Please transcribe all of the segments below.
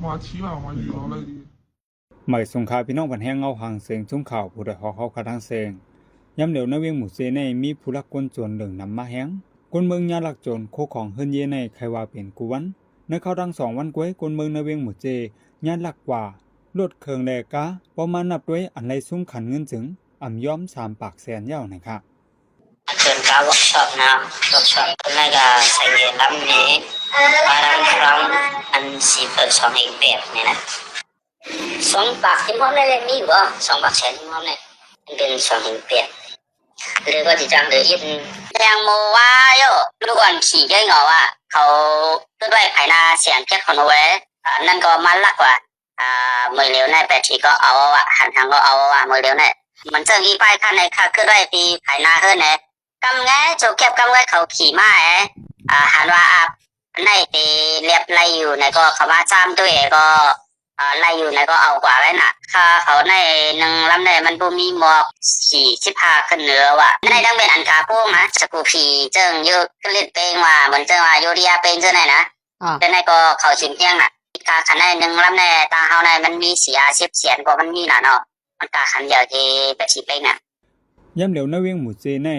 มาชี้มามาอยู่เราเลยหมายสงครามพี่น้องบันแห้งเงาหางเสียงชุ่มข่าวผู้ใดหอเขาขาทางเสียงย้ำเดี๋ยวในเวียงหมู่เซในมีผู้ลักกวนโจรเหลืองนำมาแห้งกวนเมืองยาลักโจรโคของเฮินเยในใครว่าเป็นกูวันในเข้าดัง2 วันก้วยกวนเมืองในเวียงหมู่เจยาลักกว่าลดเคืองแลกะประมาณนับด้วยอันไรซุ้มขันเงินถึงอ่ำย้อม3 ปากแสนเย้านะครับเป็นการเวิร์กช็อปนะเวิร์กช็อปเป็นอะไรก็ใส่เย็นลำนี้ร้องอันสีเปิด2 อีกแบบนี่นะ2 ปากที่พร้อมเลยมีบ่2 ปากแสนที่พร้อมเลยเป็น2 อีกแบบหรือก็จะจังเดือยินยังโมว่าโยลูกอ่อนขี่เยอะเหงาอ่ะเขาด้วยไผ่นาเสียงเพี้ยคนเอาไว้นั่นก็มันลักว่ามือเร็วในแปดทีก็เอาอ่ะหันทางก็เอาอ่ะมือเร็วในมันเจออีป้ายท่านในค่ะคือด้วยปีไผ่นาเฮือนเนี่ยกำแงโจเก็บกำไว้เขาขี่ม้าหันว่าในตีเรียบไล่อยู่ในก็เขามาจ้ามด้วยก็ไล่อยู่ในก็เอากว่าไว้น่ะค่าเขาใน1 ลำในมันบ่มีหมอก45ขึ้นเหนือว่ะในดังเป็นอันกาโป้งนะสกูพีเจิงเยอะก็เล่นเป้งว่าเหมือนเจิงว่าโยเรียเป้งเจ้าไหนนะแต่ในก็เขาชิมเพียงน่ะกาขันใน1 ลำในตาเฮาในมันมีเสีย10 เสียนบ่มันมีน่ะเนาะมันกาขันเดียวที่ไปสิเป้งน่ะย้ำเดี๋ยวในเวียงหมู่เจใน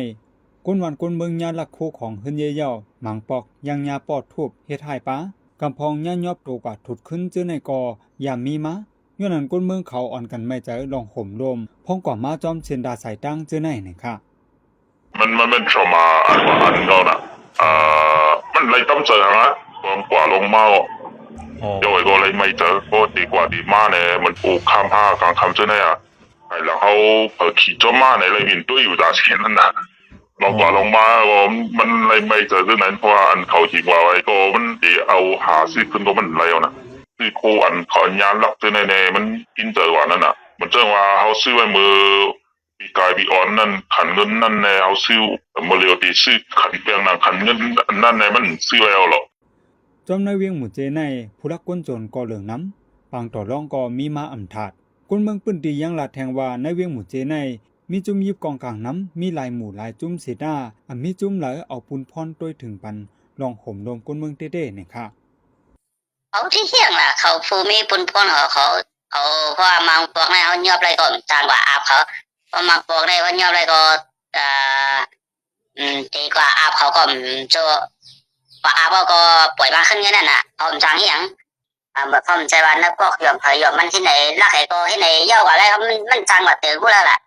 กวนวันกวนเมืองยาลักโคของเฮินเยเย่าหมังปอกยังยาปอดทุบเฮ็ดให้ป้ากำพองย่ายอบโตกว่าถุดขึ้นเจอในกอยามมีมาย้อนนั้นกวนเมืองเขาอ่อนกันไม่ใจลองห่มลมพ้องก่อมาจอมเชนดาสายตั้งเจอในนะคะมันเป็นชมาอันก็นะมันเลยต้องเจอนะความกว่าลงมาโดยก็เลยไม่เจอก็ดีกว่าดีมากเนี่ยมันปลูกข้ามผ้ากลางคำเจอเนี่ยแล้วเขาขี่จมาในเลยบินตุ้ยอยู่จากเช่นนั้นนะลงกว่าลงมาก็มันเลยไม่เจอเรื่องนั้นเพราะว่าอันเขาขี่กว่าไว้ก็มันดีเอาหาซื้อขึ้นก็มันเร็วนะซื้อโคอันขอยานลักเจอในมันกินเจอกว่านั้นอ่ะมันเจอว่าเขาซื้อไว้มือปีกายปีอ่อนนั่นขันเงินนั่นในเอาซื้อมาเร็วดีซื้อขันเปียงนั่นขันเงินนั่นในมันซื้อแล้วหรอจอมในเวียงหมู่เจในผู้ลักกวนโจรก่อเหลืองน้ำปางต่อรองก็มีมาอำถาดกวนเมืองปื้นตียังลาดแทงว่าในเวียงหมู่เจในมีจุ่มยิบกองกลางน้ำมีลายหมู่ลายจุ่มเสดามีจุ่มไหลเอาปูนพรต้วยถึงปันลองห่มลมกวนเมืองเต้ๆเนี่ยค่ะเขาที่เที่ยงล่ะเขาฟูมีปุนพ่นเขาเอาเพราะว่ามังปวกในเขายอบอะไรก็จางกว่าอาบเขาเพราะมังปวกในเขายอบอะไรก็ดีกว่าอาบเขาก็จะว่าอาบเขาก็ปล่อยมาขึ้นเงี้ยนั่นน่ะเขาจางเหี้ยงแบบเขาใจวันแล้วก็ยอมเผยยอมมันที่ไหนรักไอ้ก็ที่ไหนเย้ากว่าอะไรมันจางกว่าเต๋อกูแล้วล่ะ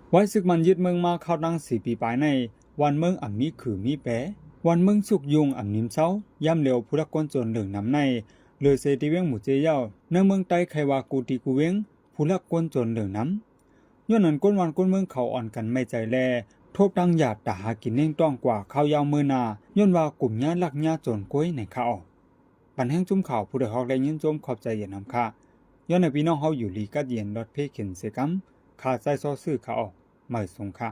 ไว้ศึกมันยึดเมืองมาเข้าดัง4 ปีปลายในวันเมืองอ่ำมีขือมีแปวันเมืองสุกยุงอ่ำนิมเช้าย่ำเร็วผู้ลักกวนโจรเหลืองน้ำในเลยเซติเวียงหมู่เจเย่าในเมืองใต้ไขวากูตีกูเวียงผู้ลักกวนโจรเหลืองน้ำย้อนนั้นกวนวันกวนเมืองเขาอ่อนกันไม่ใจแลทบดังหยาดตาหากินเน่งต้องกว่าข้าวยาวมือนาย้อนว่ากลุ่มญาลักญาโจรก้วยในข้าวปันแห่งจุ่มข่าวผู้ใดฮอกได้ยินโจมขอบใจอย่านำค่าย้อนในพี่น้องเฮาอยู่ลีกัดเย็นรถเพเข็นเสกัมขาดใจซอซื้อข่าวหมายสงค่ะ